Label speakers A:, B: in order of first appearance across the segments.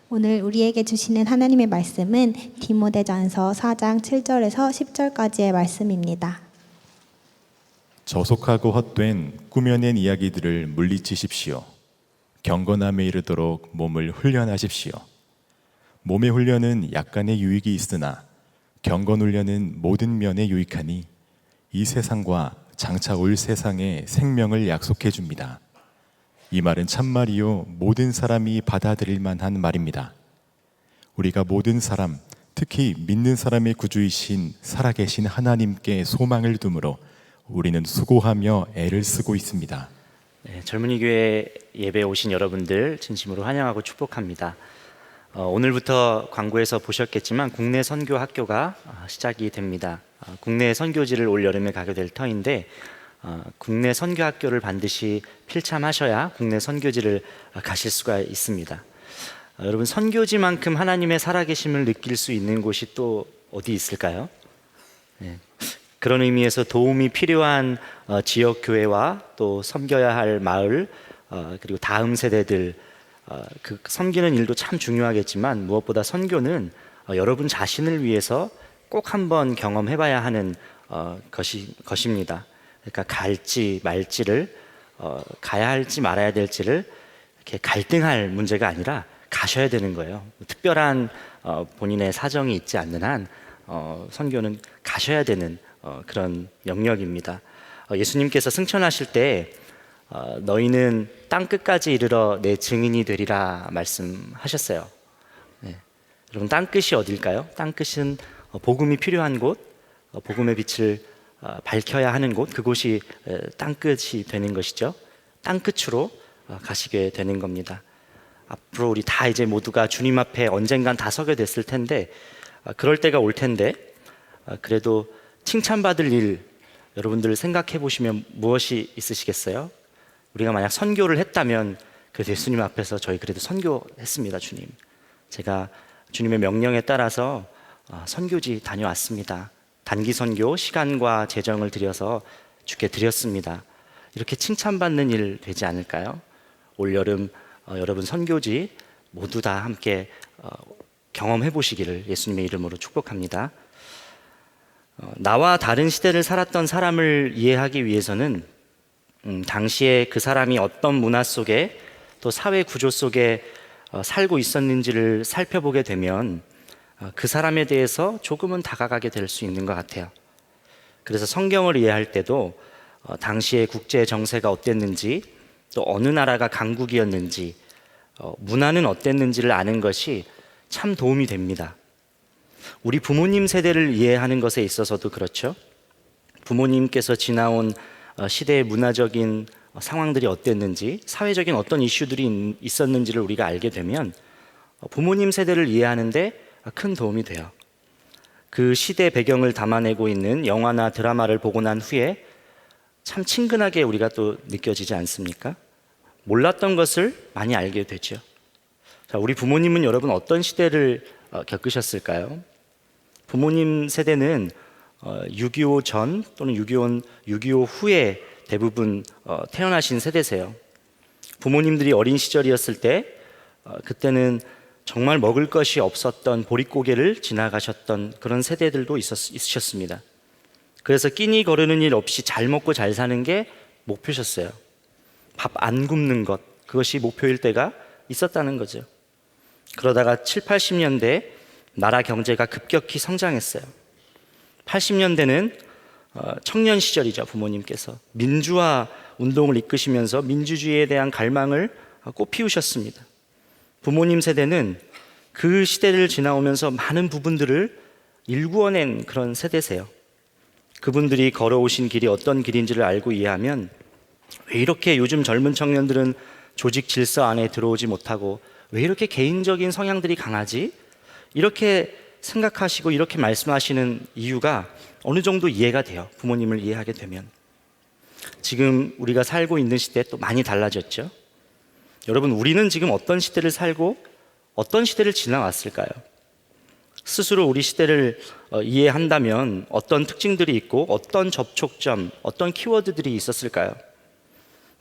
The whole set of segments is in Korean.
A: 오늘 우리에게 주시는 하나님의 말씀은 디모데전서 4장 7절에서 10절까지의 말씀입니다.
B: 저속하고 헛된 꾸며낸 이야기들을 물리치십시오. 경건함에 이르도록 몸을 훈련하십시오. 몸의 훈련은 약간의 유익이 있으나 경건 훈련은 모든 면에 유익하니 이 세상과 장차 올 세상에 생명을 약속해 줍니다. 이 말은 참말이요 모든 사람이 받아들일 만한 말입니다. 우리가 모든 사람, 특히 믿는 사람의 구주이신 살아계신 하나님께 소망을 두므로 우리는 수고하며 애를 쓰고 있습니다.
C: 네, 젊은이 교회 예배에 오신 여러분들 진심으로 환영하고 축복합니다. 오늘부터 광고에서 보셨겠지만 국내 선교 학교가 시작이 됩니다. 국내 선교지를 올 여름에 가게 될 터인데 국내 선교 학교를 반드시 필참하셔야 국내 선교지를 가실 수가 있습니다. 여러분, 선교지만큼 하나님의 살아계심을 느낄 수 있는 곳이 또 어디 있을까요? 네. 그런 의미에서 도움이 필요한 지역 교회와 또 섬겨야 할 마을 그리고 다음 세대들 그 섬기는 일도 참 중요하겠지만 무엇보다 선교는 여러분 자신을 위해서 꼭 한번 경험해봐야 하는 것입니다. 그러니까 갈지 말지를 가야 할지 말아야 될지를 이렇게 갈등할 문제가 아니라 가셔야 되는 거예요. 특별한 본인의 사정이 있지 않는 한 선교는 가셔야 되는 그런 영역입니다. 예수님께서 승천하실 때 너희는 땅 끝까지 이르러 내 증인이 되리라 말씀하셨어요. 네. 여러분, 땅 끝이 어딜까요? 땅 끝은 복음이 필요한 곳, 복음의 빛을 밝혀야 하는 곳, 그곳이 땅 끝이 되는 것이죠. 땅 끝으로 가시게 되는 겁니다. 앞으로 우리 다 이제 모두가 주님 앞에 언젠간 다 서게 됐을 텐데 그럴 때가 올 텐데 그래도 칭찬받을 일 여러분들 생각해 보시면 무엇이 있으시겠어요? 우리가 만약 선교를 했다면 그래도 예수님 앞에서 저희 그래도 선교했습니다. 주님, 제가 주님의 명령에 따라서 선교지 다녀왔습니다. 단기 선교 시간과 재정을 들여서 주께 드렸습니다. 이렇게 칭찬받는 일 되지 않을까요? 올 여름 여러분 선교지 모두 다 함께 경험해 보시기를 예수님의 이름으로 축복합니다. 나와 다른 시대를 살았던 사람을 이해하기 위해서는 당시에 그 사람이 어떤 문화 속에 또 사회 구조 속에 살고 있었는지를 살펴보게 되면 그 사람에 대해서 조금은 다가가게 될 수 있는 것 같아요. 그래서 성경을 이해할 때도 당시의 국제 정세가 어땠는지 또 어느 나라가 강국이었는지 문화는 어땠는지를 아는 것이 참 도움이 됩니다. 우리 부모님 세대를 이해하는 것에 있어서도 그렇죠. 부모님께서 지나온 시대의 문화적인 상황들이 어땠는지, 사회적인 어떤 이슈들이 있었는지를 우리가 알게 되면 부모님 세대를 이해하는데 큰 도움이 돼요. 그 시대 배경을 담아내고 있는 영화나 드라마를 보고 난 후에 참 친근하게 우리가 또 느껴지지 않습니까? 몰랐던 것을 많이 알게 되죠. 자, 우리 부모님은 여러분 어떤 시대를 겪으셨을까요? 부모님 세대는 6.25 전 또는 6.25 후에 대부분 태어나신 세대세요. 부모님들이 어린 시절이었을 때 그때는 정말 먹을 것이 없었던 보릿고개를 지나가셨던 그런 세대들도 있으셨습니다. 그래서 끼니 거르는 일 없이 잘 먹고 잘 사는 게 목표셨어요. 밥 안 굶는 것, 그것이 목표일 때가 있었다는 거죠. 그러다가 7, 80년대 나라 경제가 급격히 성장했어요. 80년대는 청년 시절이죠. 부모님께서 민주화 운동을 이끄시면서 민주주의에 대한 갈망을 꽃피우셨습니다. 부모님 세대는 그 시대를 지나오면서 많은 부분들을 일구어낸 그런 세대세요. 그분들이 걸어오신 길이 어떤 길인지를 알고 이해하면 왜 이렇게 요즘 젊은 청년들은 조직 질서 안에 들어오지 못하고 왜 이렇게 개인적인 성향들이 강하지? 이렇게 생각하시고 이렇게 말씀하시는 이유가 어느 정도 이해가 돼요. 부모님을 이해하게 되면. 지금 우리가 살고 있는 시대 또 많이 달라졌죠. 여러분, 우리는 지금 어떤 시대를 살고 어떤 시대를 지나왔을까요? 스스로 우리 시대를 이해한다면 어떤 특징들이 있고 어떤 접촉점, 어떤 키워드들이 있었을까요?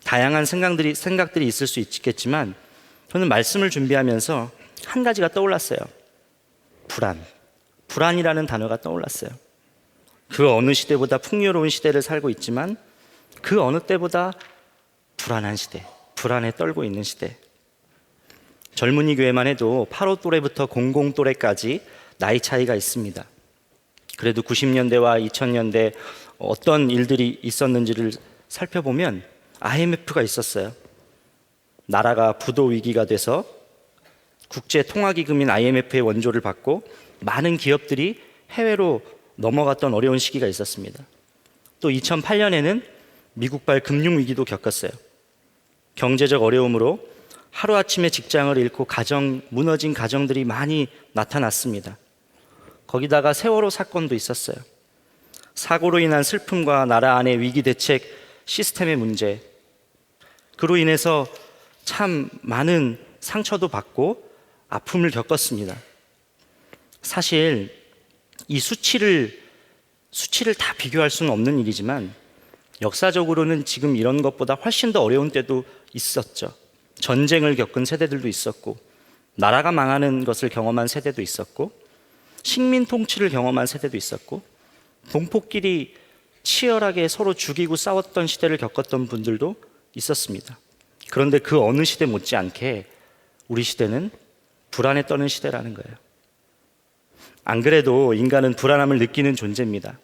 C: 다양한 생각들이 있을 수 있겠지만 저는 말씀을 준비하면서 한 가지가 떠올랐어요. 불안. 불안이라는 단어가 떠올랐어요. 그 어느 시대보다 풍요로운 시대를 살고 있지만 그 어느 때보다 불안한 시대, 불안에 떨고 있는 시대. 젊은이 교회만 해도 8호 또래부터 00 또래까지 나이 차이가 있습니다. 그래도 90년대와 2000년대 어떤 일들이 있었는지를 살펴보면 IMF가 있었어요. 나라가 부도 위기가 돼서 국제통화기금인 IMF의 원조를 받고 많은 기업들이 해외로 넘어갔던 어려운 시기가 있었습니다. 또 2008년에는 미국발 금융위기도 겪었어요. 경제적 어려움으로 하루아침에 직장을 잃고 무너진 가정들이 많이 나타났습니다. 거기다가 세월호 사건도 있었어요. 사고로 인한 슬픔과 나라 안의 위기 대책 시스템의 문제, 그로 인해서 참 많은 상처도 받고 아픔을 겪었습니다. 사실 이 수치를 다 비교할 수는 없는 일이지만 역사적으로는 지금 이런 것보다 훨씬 더 어려운 때도 있었죠. 전쟁을 겪은 세대들도 있었고, 나라가 망하는 것을 경험한 세대도 있었고, 식민 통치를 경험한 세대도 있었고, 동포끼리 치열하게 서로 죽이고 싸웠던 시대를 겪었던 분들도 있었습니다. 그런데 그 어느 시대 못지않게 우리 시대는 불안에 떠는 시대라는 거예요. 안 그래도 인간은 불안함을 느끼는 존재입니다.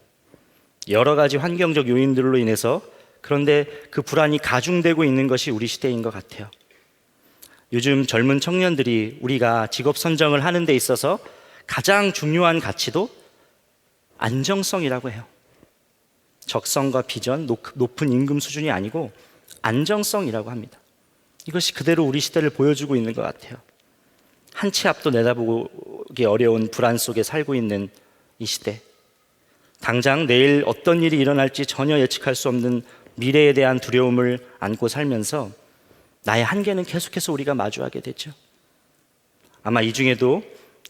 C: 여러 가지 환경적 요인들로 인해서, 그런데 그 불안이 가중되고 있는 것이 우리 시대인 것 같아요. 요즘 젊은 청년들이 우리가 직업 선정을 하는 데 있어서 가장 중요한 가치도 안정성이라고 해요. 적성과 비전, 높은 임금 수준이 아니고 안정성이라고 합니다. 이것이 그대로 우리 시대를 보여주고 있는 것 같아요. 한 치 앞도 내다보기 어려운 불안 속에 살고 있는 이 시대. 당장 내일 어떤 일이 일어날지 전혀 예측할 수 없는 미래에 대한 두려움을 안고 살면서 나의 한계는 계속해서 우리가 마주하게 되죠. 아마 이 중에도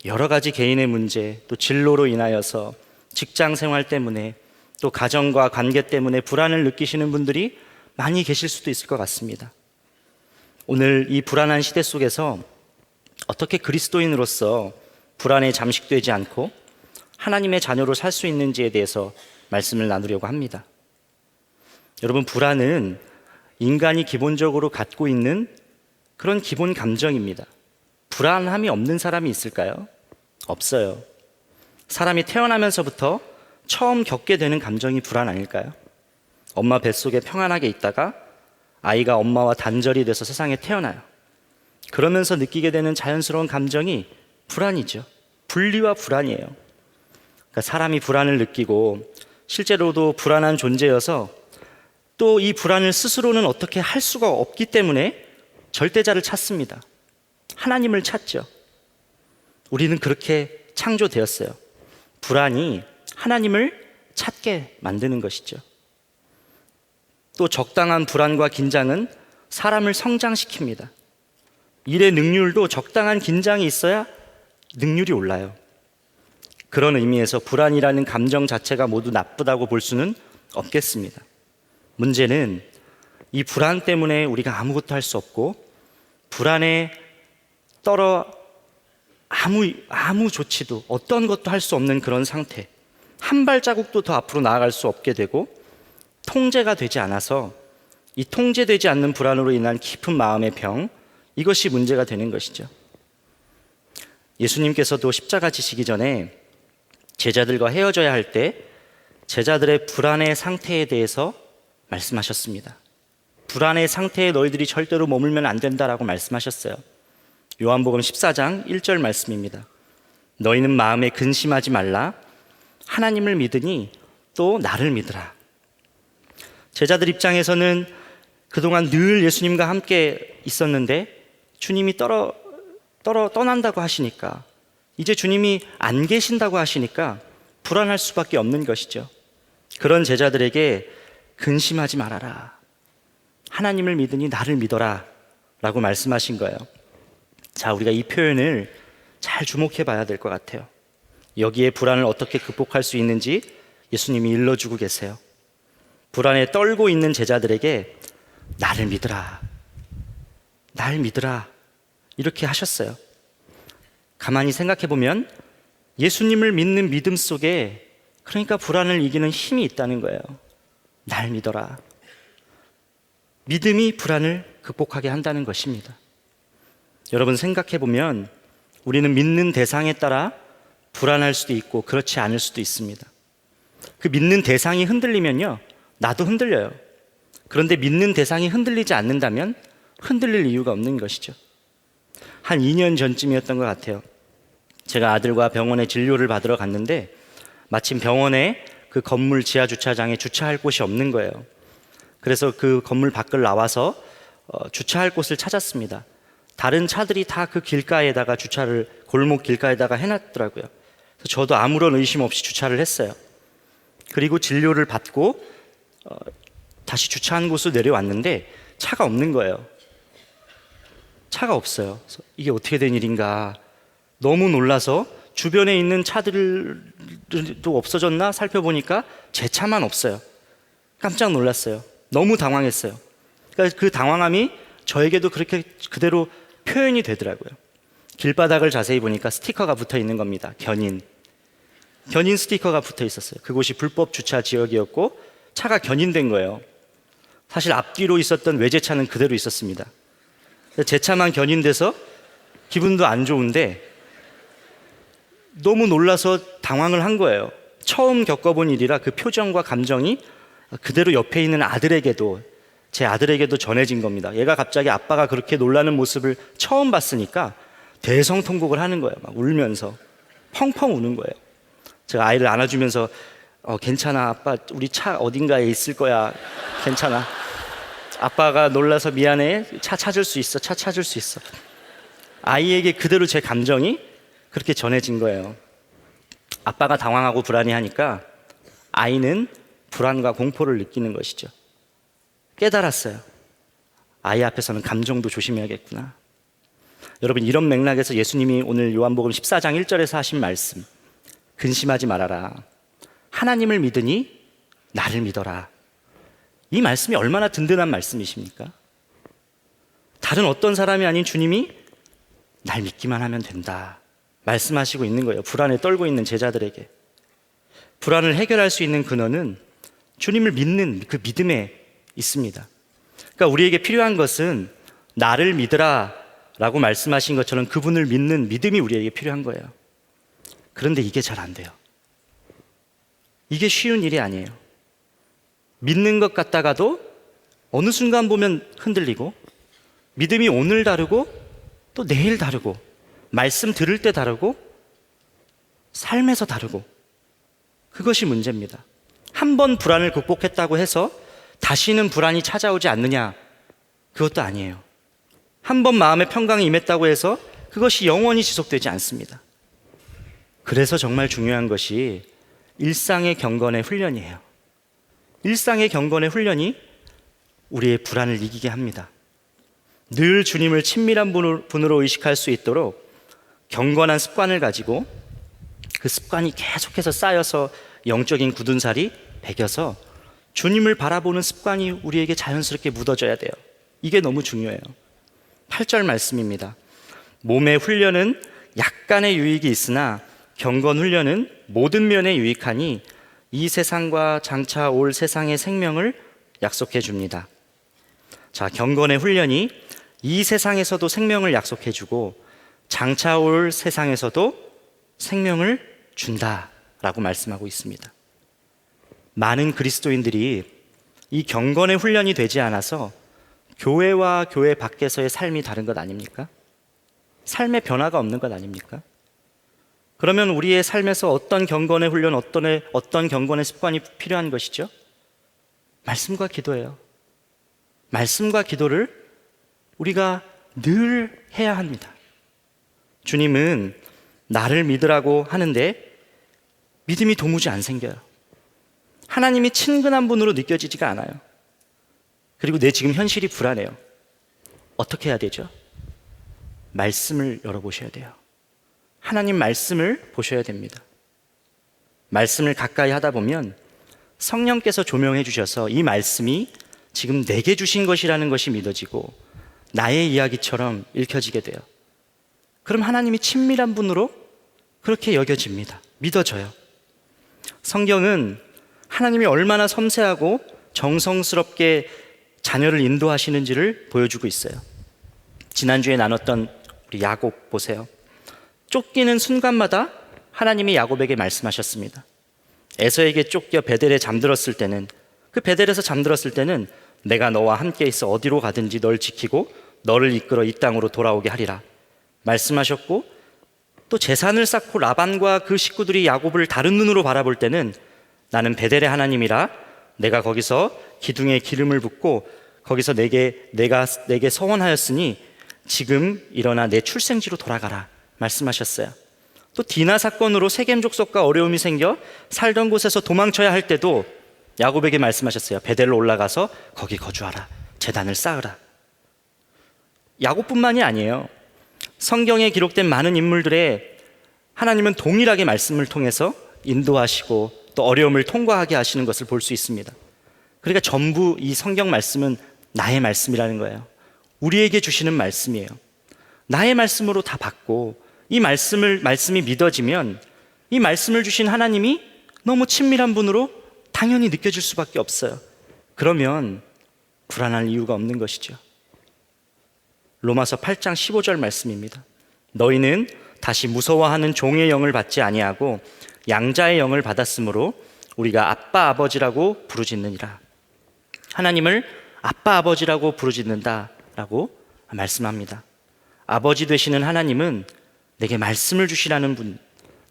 C: 여러 가지 개인의 문제, 또 진로로 인하여서 직장 생활 때문에, 또 가정과 관계 때문에 불안을 느끼시는 분들이 많이 계실 수도 있을 것 같습니다. 오늘 이 불안한 시대 속에서 어떻게 그리스도인으로서 불안에 잠식되지 않고 하나님의 자녀로 살 수 있는지에 대해서 말씀을 나누려고 합니다. 여러분, 불안은 인간이 기본적으로 갖고 있는 그런 기본 감정입니다. 불안함이 없는 사람이 있을까요? 없어요. 사람이 태어나면서부터 처음 겪게 되는 감정이 불안 아닐까요? 엄마 뱃속에 평안하게 있다가 아이가 엄마와 단절이 돼서 세상에 태어나요. 그러면서 느끼게 되는 자연스러운 감정이 불안이죠. 분리와 불안이에요. 그러니까 사람이 불안을 느끼고 실제로도 불안한 존재여서 또 이 불안을 스스로는 어떻게 할 수가 없기 때문에 절대자를 찾습니다. 하나님을 찾죠. 우리는 그렇게 창조되었어요. 불안이 하나님을 찾게 만드는 것이죠. 또 적당한 불안과 긴장은 사람을 성장시킵니다. 일의 능률도 적당한 긴장이 있어야 능률이 올라요. 그런 의미에서 불안이라는 감정 자체가 모두 나쁘다고 볼 수는 없겠습니다. 문제는 이 불안 때문에 우리가 아무것도 할 수 없고, 불안에 떨어 아무 조치도, 어떤 것도 할 수 없는 그런 상태, 한 발자국도 더 앞으로 나아갈 수 없게 되고, 통제가 되지 않아서 이 통제되지 않는 불안으로 인한 깊은 마음의 병, 이것이 문제가 되는 것이죠. 예수님께서도 십자가 지시기 전에 제자들과 헤어져야 할 때 제자들의 불안의 상태에 대해서 말씀하셨습니다. 불안의 상태에 너희들이 절대로 머물면 안 된다라고 말씀하셨어요. 요한복음 14장 1절 말씀입니다. 너희는 마음에 근심하지 말라. 하나님을 믿으니 또 나를 믿으라. 제자들 입장에서는 그동안 늘 예수님과 함께 있었는데 주님이 떠난다고 하시니까, 이제 주님이 안 계신다고 하시니까 불안할 수밖에 없는 것이죠. 그런 제자들에게 근심하지 말아라. 하나님을 믿으니 나를 믿어라 라고 말씀하신 거예요. 자, 우리가 이 표현을 잘 주목해 봐야 될 것 같아요. 여기에 불안을 어떻게 극복할 수 있는지 예수님이 일러주고 계세요. 불안에 떨고 있는 제자들에게 나를 믿으라, 날 믿으라, 이렇게 하셨어요. 가만히 생각해 보면 예수님을 믿는 믿음 속에 그러니까 불안을 이기는 힘이 있다는 거예요. 날 믿어라. 믿음이 불안을 극복하게 한다는 것입니다. 여러분 생각해 보면 우리는 믿는 대상에 따라 불안할 수도 있고 그렇지 않을 수도 있습니다. 그 믿는 대상이 흔들리면요, 나도 흔들려요. 그런데 믿는 대상이 흔들리지 않는다면 흔들릴 이유가 없는 것이죠. 한 2년 전쯤이었던 것 같아요. 제가 아들과 병원에 진료를 받으러 갔는데 마침 병원에 그 건물 지하 주차장에 주차할 곳이 없는 거예요. 그래서 그 건물 밖을 나와서 주차할 곳을 찾았습니다. 다른 차들이 다 그 길가에다가 주차를, 골목 길가에다가 해놨더라고요. 그래서 저도 아무런 의심 없이 주차를 했어요. 그리고 진료를 받고 다시 주차한 곳으로 내려왔는데 차가 없는 거예요. 차가 없어요. 그래서 이게 어떻게 된 일인가 너무 놀라서 주변에 있는 차들도 없어졌나 살펴보니까 제 차만 없어요. 깜짝 놀랐어요. 너무 당황했어요. 그러니까 그 당황함이 저에게도 그렇게 그대로 표현이 되더라고요. 길바닥을 자세히 보니까 스티커가 붙어 있는 겁니다. 견인 스티커가 붙어 있었어요. 그곳이 불법 주차 지역이었고 차가 견인된 거예요. 사실 앞뒤로 있었던 외제차는 그대로 있었습니다. 제 차만 견인돼서 기분도 안 좋은데 너무 놀라서 당황을 한 거예요. 처음 겪어본 일이라 그 표정과 감정이 그대로 옆에 있는 아들에게도, 제 아들에게도 전해진 겁니다. 얘가 갑자기 아빠가 그렇게 놀라는 모습을 처음 봤으니까 대성통곡을 하는 거예요. 막 울면서 펑펑 우는 거예요. 제가 아이를 안아주면서 괜찮아 아빠, 우리 차 어딘가에 있을 거야. 괜찮아. 아빠가 놀라서 미안해. 차 찾을 수 있어. 차 찾을 수 있어. 아이에게 그대로 제 감정이 그렇게 전해진 거예요. 아빠가 당황하고 불안해하니까 아이는 불안과 공포를 느끼는 것이죠. 깨달았어요. 아이 앞에서는 감정도 조심해야겠구나. 여러분, 이런 맥락에서 예수님이 오늘 요한복음 14장 1절에서 하신 말씀, 근심하지 말아라. 하나님을 믿으니 나를 믿어라. 이 말씀이 얼마나 든든한 말씀이십니까? 다른 어떤 사람이 아닌 주님이 날 믿기만 하면 된다 말씀하시고 있는 거예요. 불안에 떨고 있는 제자들에게. 불안을 해결할 수 있는 근원은 주님을 믿는 그 믿음에 있습니다. 그러니까 우리에게 필요한 것은 나를 믿으라 라고 말씀하신 것처럼 그분을 믿는 믿음이 우리에게 필요한 거예요. 그런데 이게 잘 안 돼요. 이게 쉬운 일이 아니에요. 믿는 것 같다가도 어느 순간 보면 흔들리고, 믿음이 오늘 다르고 또 내일 다르고, 말씀 들을 때 다르고, 삶에서 다르고, 그것이 문제입니다. 한 번 불안을 극복했다고 해서 다시는 불안이 찾아오지 않느냐? 그것도 아니에요. 한 번 마음의 평강이 임했다고 해서 그것이 영원히 지속되지 않습니다. 그래서 정말 중요한 것이 일상의 경건의 훈련이에요. 일상의 경건의 훈련이 우리의 불안을 이기게 합니다. 늘 주님을 친밀한 분으로 의식할 수 있도록 경건한 습관을 가지고 그 습관이 계속해서 쌓여서 영적인 굳은 살이 배겨서 주님을 바라보는 습관이 우리에게 자연스럽게 묻어져야 돼요. 이게 너무 중요해요. 8절 말씀입니다. 몸의 훈련은 약간의 유익이 있으나 경건 훈련은 모든 면에 유익하니 이 세상과 장차 올 세상의 생명을 약속해 줍니다. 자, 경건의 훈련이 이 세상에서도 생명을 약속해 주고 장차 올 세상에서도 생명을 준다라고 말씀하고 있습니다. 많은 그리스도인들이 이 경건의 훈련이 되지 않아서 교회와 교회 밖에서의 삶이 다른 것 아닙니까? 삶의 변화가 없는 것 아닙니까? 그러면 우리의 삶에서 어떤 경건의 훈련, 어떤 경건의 습관이 필요한 것이죠? 말씀과 기도예요. 말씀과 기도를 우리가 늘 해야 합니다. 주님은 나를 믿으라고 하는데 믿음이 도무지 안 생겨요. 하나님이 친근한 분으로 느껴지지가 않아요. 그리고 내 지금 현실이 불안해요. 어떻게 해야 되죠? 말씀을 열어보셔야 돼요. 하나님 말씀을 보셔야 됩니다. 말씀을 가까이 하다 보면 성령께서 조명해 주셔서 이 말씀이 지금 내게 주신 것이라는 것이 믿어지고 나의 이야기처럼 읽혀지게 돼요. 그럼 하나님이 친밀한 분으로 그렇게 여겨집니다. 믿어져요. 성경은 하나님이 얼마나 섬세하고 정성스럽게 자녀를 인도하시는지를 보여주고 있어요. 지난주에 나눴던 우리 야곱 보세요. 쫓기는 순간마다 하나님이 야곱에게 말씀하셨습니다. 에서에게 쫓겨 베델에 잠들었을 때는, 그 베델에서 잠들었을 때는 내가 너와 함께 있어 어디로 가든지 널 지키고 너를 이끌어 이 땅으로 돌아오게 하리라 말씀하셨고, 또 재산을 쌓고 라반과 그 식구들이 야곱을 다른 눈으로 바라볼 때는 나는 베델의 하나님이라 내가 거기서 기둥에 기름을 붓고 거기서 내가 내게 서원하였으니 지금 일어나 내 출생지로 돌아가라 말씀하셨어요. 또 디나 사건으로 세겜 족속과 어려움이 생겨 살던 곳에서 도망쳐야 할 때도 야곱에게 말씀하셨어요. 베델로 올라가서 거기 거주하라. 제단을 쌓으라. 야곱뿐만이 아니에요. 성경에 기록된 많은 인물들의 하나님은 동일하게 말씀을 통해서 인도하시고 또 어려움을 통과하게 하시는 것을 볼 수 있습니다. 그러니까 전부 이 성경 말씀은 나의 말씀이라는 거예요. 우리에게 주시는 말씀이에요. 나의 말씀으로 다 받고 이 말씀이 믿어지면 이 말씀을 주신 하나님이 너무 친밀한 분으로 당연히 느껴질 수밖에 없어요. 그러면 불안할 이유가 없는 것이죠. 로마서 8장 15절 말씀입니다. 너희는 다시 무서워하는 종의 영을 받지 아니하고 양자의 영을 받았으므로 우리가 아빠 아버지라고 부르짖느니라. 하나님을 아빠 아버지라고 부르짖는다라고 말씀합니다. 아버지 되시는 하나님은 내게 말씀을 주시라는 분,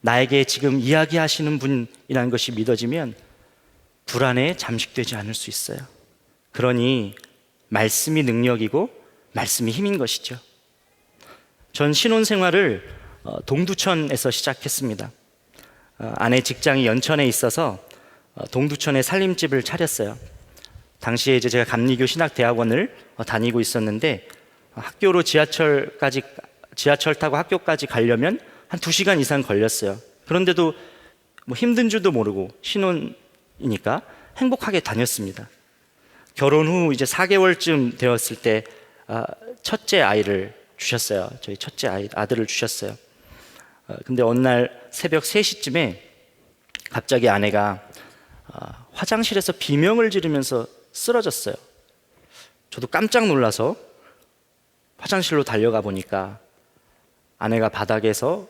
C: 나에게 지금 이야기하시는 분이라는 것이 믿어지면 불안에 잠식되지 않을 수 있어요. 그러니 말씀이 능력이고 말씀이 힘인 것이죠. 전 신혼생활을 동두천에서 시작했습니다. 아내 직장이 연천에 있어서 동두천에 살림집을 차렸어요. 당시에 이제 제가 감리교 신학대학원을 다니고 있었는데 지하철 타고 학교까지 가려면 한 2시간 이상 걸렸어요. 그런데도 뭐 힘든 줄도 모르고 신혼이니까 행복하게 다녔습니다. 결혼 후 이제 4개월쯤 되었을 때 첫째 아이를 주셨어요. 저희 첫째 아들을 주셨어요. 근데 어느 날 새벽 3시쯤에 갑자기 아내가 화장실에서 비명을 지르면서 쓰러졌어요. 저도 깜짝 놀라서 화장실로 달려가 보니까 아내가 바닥에서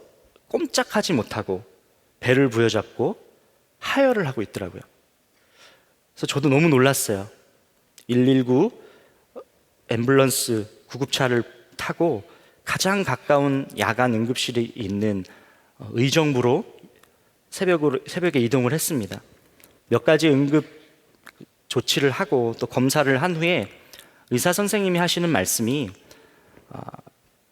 C: 꼼짝하지 못하고 배를 부여잡고 하혈을 하고 있더라고요. 그래서 저도 너무 놀랐어요. 119 앰뷸런스 구급차를 타고 가장 가까운 야간 응급실이 있는 의정부로 새벽에 이동을 했습니다. 몇 가지 응급 조치를 하고 또 검사를 한 후에 의사 선생님이 하시는 말씀이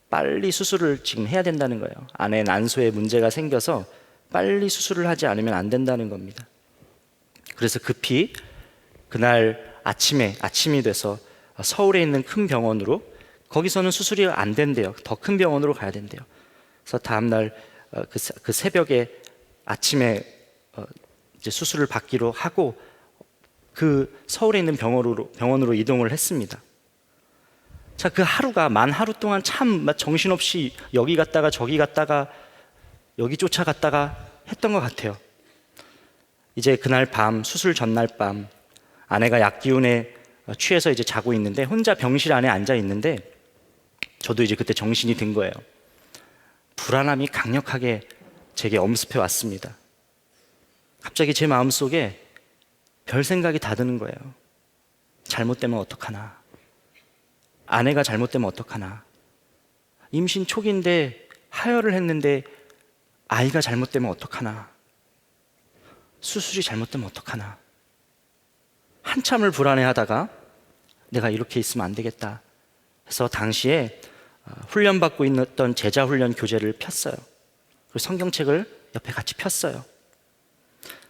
C: 빨리 수술을 지금 해야 된다는 거예요. 아내 난소에 문제가 생겨서 빨리 수술을 하지 않으면 안 된다는 겁니다. 그래서 급히 그날 아침이 돼서 서울에 있는 큰 병원으로, 거기서는 수술이 안 된대요. 더 큰 병원으로 가야 된대요. 그래서 다음날 그 새벽에 아침에 이제 수술을 받기로 하고 그 서울에 있는 병원으로 이동을 했습니다. 자, 그 하루가 만 하루 동안 참 정신없이 여기 갔다가 저기 갔다가 여기 쫓아갔다가 했던 것 같아요. 이제 그날 밤, 수술 전날 밤, 아내가 약 기운에 취해서 이제 자고 있는데 혼자 병실 안에 앉아 있는데 저도 이제 그때 정신이 든 거예요. 불안함이 강력하게 제게 엄습해 왔습니다. 갑자기 제 마음속에 별 생각이 다 드는 거예요. 잘못되면 어떡하나? 아내가 잘못되면 어떡하나? 임신 초기인데 하혈을 했는데 아이가 잘못되면 어떡하나? 수술이 잘못되면 어떡하나? 한참을 불안해하다가 내가 이렇게 있으면 안 되겠다 해서 당시에 훈련받고 있던 제자훈련 교재를 폈어요. 그리고 성경책을 옆에 같이 폈어요.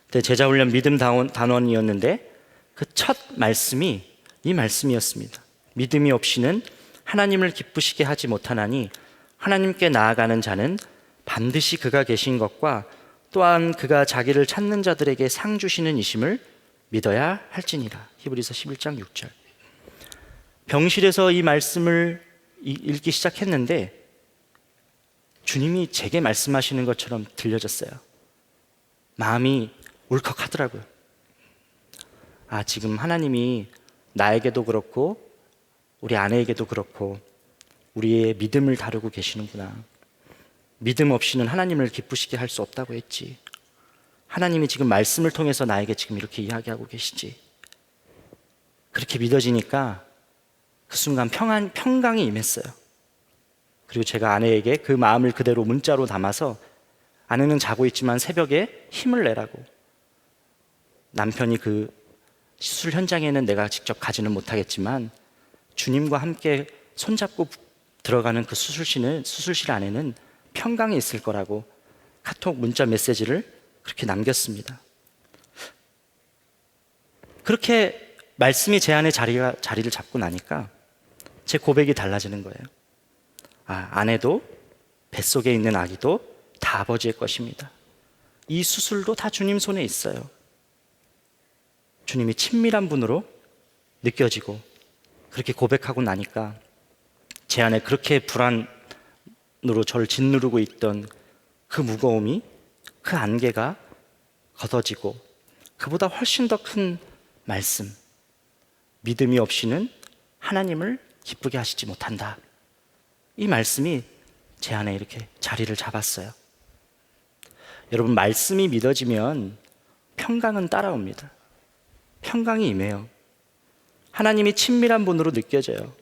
C: 그때 제자훈련 믿음 단원이었는데 그 첫 말씀이 이 말씀이었습니다. 믿음이 없이는 하나님을 기쁘시게 하지 못하나니 하나님께 나아가는 자는 반드시 그가 계신 것과 또한 그가 자기를 찾는 자들에게 상 주시는 이심을 믿어야 할지니라. 히브리서 11장 6절. 병실에서 이 말씀을 읽기 시작했는데 주님이 제게 말씀하시는 것처럼 들려졌어요. 마음이 울컥하더라고요. 아, 지금 하나님이 나에게도 그렇고 우리 아내에게도 그렇고 우리의 믿음을 다루고 계시는구나. 믿음 없이는 하나님을 기쁘시게 할 수 없다고 했지. 하나님이 지금 말씀을 통해서 나에게 지금 이렇게 이야기하고 계시지. 그렇게 믿어지니까 그 순간 평강이 임했어요. 그리고 제가 아내에게 그 마음을 그대로 문자로 담아서, 아내는 자고 있지만 새벽에 힘을 내라고. 남편이 그 수술 현장에는 내가 직접 가지는 못하겠지만 주님과 함께 손잡고 들어가는 그 수술실 안에는 평강이 있을 거라고 카톡 문자 메시지를 그렇게 남겼습니다. 그렇게 말씀이 제 안에 자리를 잡고 나니까 제 고백이 달라지는 거예요. 아, 아내도 뱃속에 있는 아기도 다 아버지의 것입니다. 이 수술도 다 주님 손에 있어요. 주님이 친밀한 분으로 느껴지고, 그렇게 고백하고 나니까 제 안에 그렇게 불안으로 저를 짓누르고 있던 그 무거움이, 그 안개가 걷어지고, 그보다 훨씬 더 큰 말씀, 믿음이 없이는 하나님을 기쁘게 하시지 못한다. 이 말씀이 제 안에 이렇게 자리를 잡았어요. 여러분, 말씀이 믿어지면 평강은 따라옵니다. 평강이 임해요. 하나님이 친밀한 분으로 느껴져요.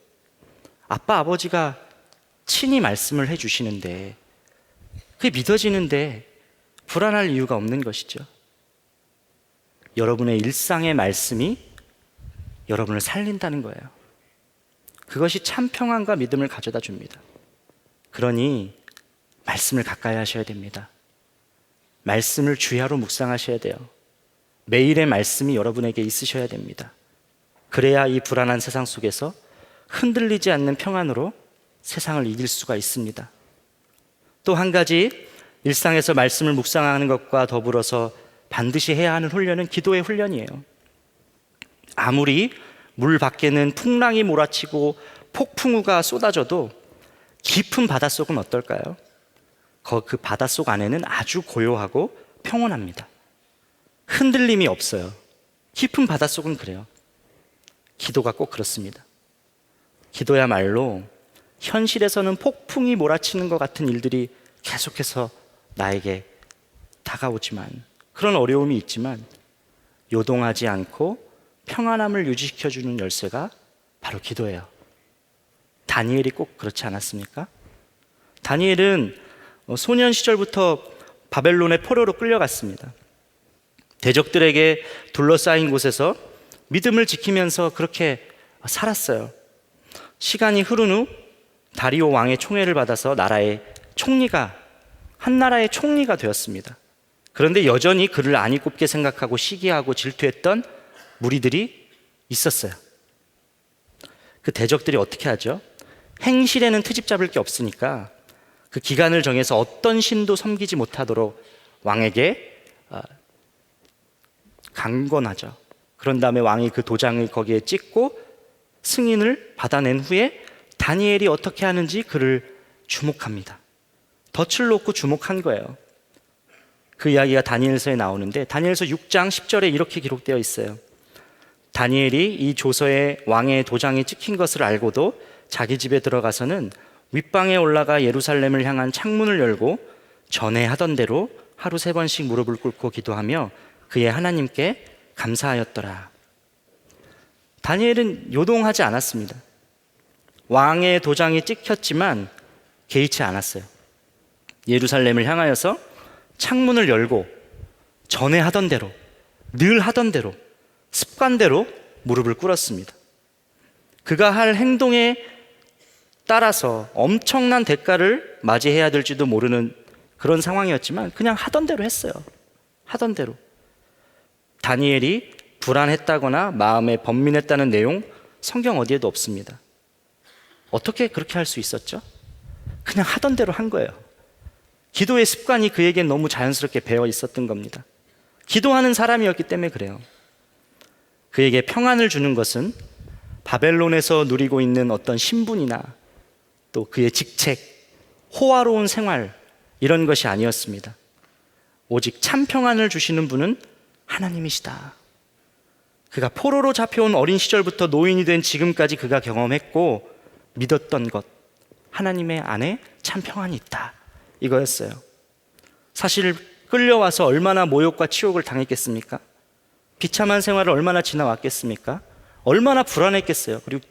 C: 아빠, 아버지가 친히 말씀을 해주시는데 그게 믿어지는데 불안할 이유가 없는 것이죠. 여러분의 일상의 말씀이 여러분을 살린다는 거예요. 그것이 참 평안과 믿음을 가져다 줍니다. 그러니 말씀을 가까이 하셔야 됩니다. 말씀을 주야로 묵상하셔야 돼요. 매일의 말씀이 여러분에게 있으셔야 됩니다. 그래야 이 불안한 세상 속에서 흔들리지 않는 평안으로 세상을 이길 수가 있습니다. 또 한 가지, 일상에서 말씀을 묵상하는 것과 더불어서 반드시 해야 하는 훈련은 기도의 훈련이에요. 아무리 물 밖에는 풍랑이 몰아치고 폭풍우가 쏟아져도 깊은 바닷속은 어떨까요? 그 바닷속 안에는 아주 고요하고 평온합니다. 흔들림이 없어요. 깊은 바닷속은 그래요. 기도가 꼭 그렇습니다. 기도야말로 현실에서는 폭풍이 몰아치는 것 같은 일들이 계속해서 나에게 다가오지만, 그런 어려움이 있지만 요동하지 않고 평안함을 유지시켜주는 열쇠가 바로 기도예요. 다니엘이 꼭 그렇지 않았습니까? 다니엘은 소년 시절부터 바벨론의 포로로 끌려갔습니다. 대적들에게 둘러싸인 곳에서 믿음을 지키면서 그렇게 살았어요. 시간이 흐른 후 다리오 왕의 총애를 받아서 한 나라의 총리가 되었습니다. 그런데 여전히 그를 안이 꼽게 생각하고 시기하고 질투했던 무리들이 있었어요. 그 대적들이 어떻게 하죠? 행실에는 트집 잡을 게 없으니까 그 기간을 정해서 어떤 신도 섬기지 못하도록 왕에게 강권하죠. 그런 다음에 왕이 그 도장을 거기에 찍고 승인을 받아낸 후에 다니엘이 어떻게 하는지 그를 주목합니다. 덫을 놓고 주목한 거예요. 그 이야기가 다니엘서에 나오는데, 다니엘서 6장 10절에 이렇게 기록되어 있어요. 다니엘이 이 조서에 왕의 도장이 찍힌 것을 알고도 자기 집에 들어가서는 윗방에 올라가 예루살렘을 향한 창문을 열고 전에 하던 대로 하루 3번씩 무릎을 꿇고 기도하며 그의 하나님께 감사하였더라. 다니엘은 요동하지 않았습니다. 왕의 도장이 찍혔지만 개의치 않았어요. 예루살렘을 향하여서 창문을 열고 전에 하던 대로, 늘 하던 대로, 습관대로 무릎을 꿇었습니다. 그가 할 행동에 따라서 엄청난 대가를 맞이해야 될지도 모르는 그런 상황이었지만 그냥 하던 대로 했어요. 하던 대로. 다니엘이 불안했다거나 마음에 번민했다는 내용 성경 어디에도 없습니다. 어떻게 그렇게 할 수 있었죠? 그냥 하던 대로 한 거예요. 기도의 습관이 그에겐 너무 자연스럽게 배어 있었던 겁니다. 기도하는 사람이었기 때문에 그래요. 그에게 평안을 주는 것은 바벨론에서 누리고 있는 어떤 신분이나 또 그의 직책, 호화로운 생활, 이런 것이 아니었습니다. 오직 참 평안을 주시는 분은 하나님이시다. 그가 포로로 잡혀온 어린 시절부터 노인이 된 지금까지 그가 경험했고 믿었던 것, 하나님의 안에 참 평안이 있다, 이거였어요. 사실 끌려와서 얼마나 모욕과 치욕을 당했겠습니까? 비참한 생활을 얼마나 지나왔겠습니까? 얼마나 불안했겠어요. 그리고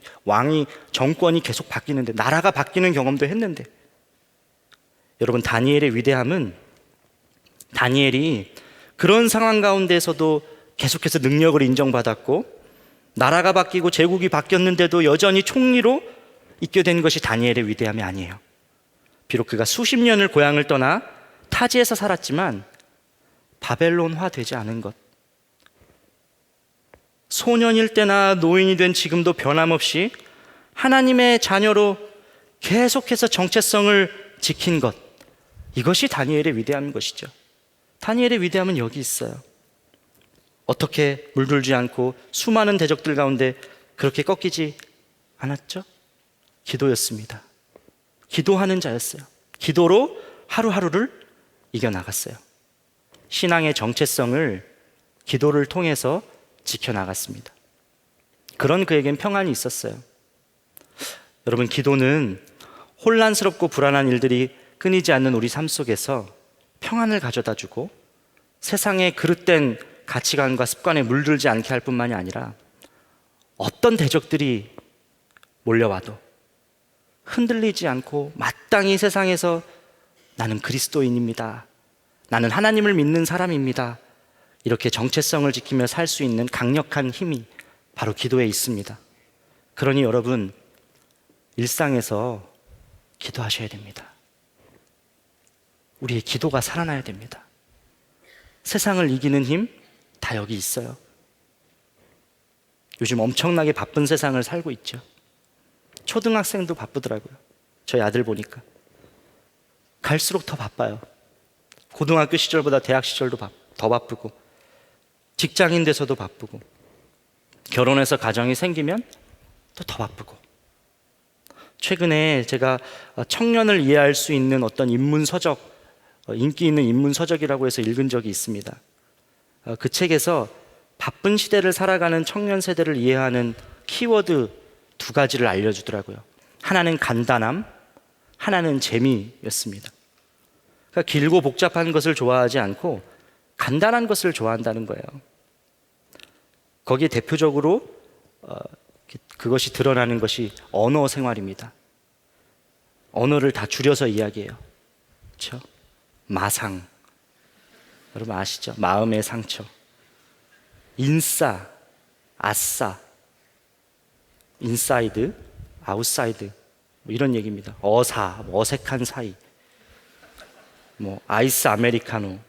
C: 정권이 계속 바뀌는데, 나라가 바뀌는 경험도 했는데. 여러분, 다니엘의 위대함은 다니엘이 그런 상황 가운데서도 계속해서 능력을 인정받았고, 나라가 바뀌고 제국이 바뀌었는데도 여전히 총리로 있게 된 것이 다니엘의 위대함이 아니에요. 비록 그가 수십 년을 고향을 떠나 타지에서 살았지만 바벨론화 되지 않은 것, 소년일 때나 노인이 된 지금도 변함없이 하나님의 자녀로 계속해서 정체성을 지킨 것, 이것이 다니엘의 위대함인 것이죠. 다니엘의 위대함은 여기 있어요. 어떻게 물들지 않고 수많은 대적들 가운데 그렇게 꺾이지 않았죠? 기도였습니다. 기도하는 자였어요. 기도로 하루하루를 이겨나갔어요. 신앙의 정체성을 기도를 통해서 지켜나갔습니다. 그런 그에겐 평안이 있었어요. 여러분, 기도는 혼란스럽고 불안한 일들이 끊이지 않는 우리 삶 속에서 평안을 가져다 주고 세상의 그릇된 가치관과 습관에 물들지 않게 할 뿐만이 아니라 어떤 대적들이 몰려와도 흔들리지 않고 마땅히 세상에서 나는 그리스도인입니다, 나는 하나님을 믿는 사람입니다, 이렇게 정체성을 지키며 살 수 있는 강력한 힘이 바로 기도에 있습니다. 그러니 여러분, 일상에서 기도하셔야 됩니다. 우리의 기도가 살아나야 됩니다. 세상을 이기는 힘 다 여기 있어요. 요즘 엄청나게 바쁜 세상을 살고 있죠. 초등학생도 바쁘더라고요. 저희 아들 보니까 갈수록 더 바빠요. 고등학교 시절보다 대학 시절도 더 바쁘고, 직장인 돼서도 바쁘고, 결혼해서 가정이 생기면 또 더 바쁘고. 최근에 제가 청년을 이해할 수 있는 어떤 인문서적, 인기 있는 인문서적이라고 해서 읽은 적이 있습니다. 그 책에서 바쁜 시대를 살아가는 청년 세대를 이해하는 키워드 2가지를 알려주더라고요. 하나는 간단함, 하나는 재미였습니다. 그러니까 길고 복잡한 것을 좋아하지 않고 간단한 것을 좋아한다는 거예요. 거기에 대표적으로 그것이 드러나는 것이 언어 생활입니다. 언어를 다 줄여서 이야기해요. 그렇죠? 마상, 여러분 아시죠? 마음의 상처. 인싸, 아싸, 인사이드, 아웃사이드, 뭐 이런 얘기입니다. 어사, 어색한 사이, 뭐 아이스 아메리카노,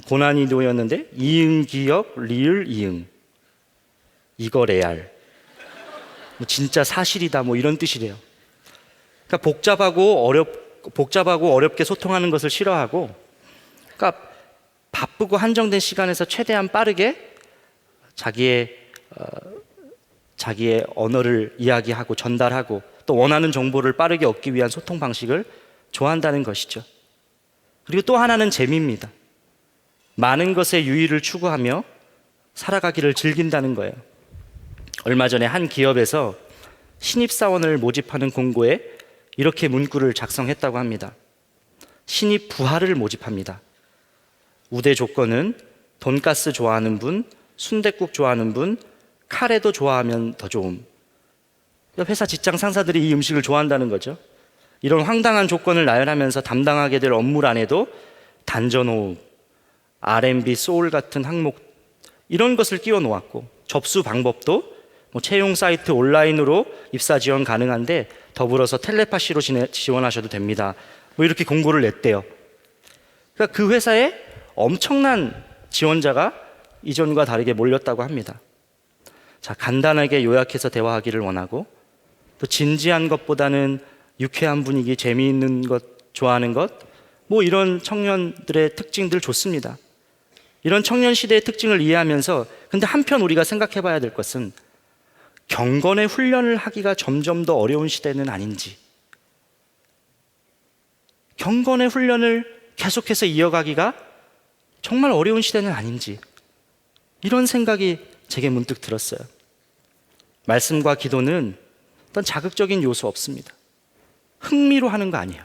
C: 고난이도였는데 이응 기역 리을 이응, 이거 레알, 뭐 진짜 사실이다, 뭐 이런 뜻이래요. 그러니까 복잡하고 어렵게 소통하는 것을 싫어하고, 그러니까 바쁘고 한정된 시간에서 최대한 빠르게 자기의 언어를 이야기하고 전달하고 또 원하는 정보를 빠르게 얻기 위한 소통 방식을 좋아한다는 것이죠. 그리고 또 하나는 재미입니다. 많은 것의 유의를 추구하며 살아가기를 즐긴다는 거예요. 얼마 전에 한 기업에서 신입사원을 모집하는 공고에 이렇게 문구를 작성했다고 합니다. 신입 부하를 모집합니다. 우대 조건은 돈가스 좋아하는 분, 순댓국 좋아하는 분, 카레도 좋아하면 더 좋음. 회사 직장 상사들이 이 음식을 좋아한다는 거죠. 이런 황당한 조건을 나열하면서 담당하게 될 업무란에도 단전호흡, R&B, 소울 같은 항목, 이런 것을 끼워 놓았고, 접수 방법도 채용 사이트 온라인으로 입사 지원 가능한데 더불어서 텔레파시로 지원하셔도 됩니다. 이렇게 공고를 냈대요. 그러니까 그 회사에 엄청난 지원자가 이전과 다르게 몰렸다고 합니다. 자, 간단하게 요약해서 대화하기를 원하고, 또 진지한 것보다는 유쾌한 분위기, 재미있는 것 좋아하는 것, 이런 청년들의 특징들 좋습니다. 이런 청년 시대의 특징을 이해하면서, 근데 한편 우리가 생각해 봐야 될 것은 경건의 훈련을 하기가 점점 더 어려운 시대는 아닌지. 경건의 훈련을 계속해서 이어가기가 정말 어려운 시대는 아닌지, 이런 생각이 제게 문득 들었어요. 말씀과 기도는 어떤 자극적인 요소 없습니다. 흥미로 하는 거 아니에요.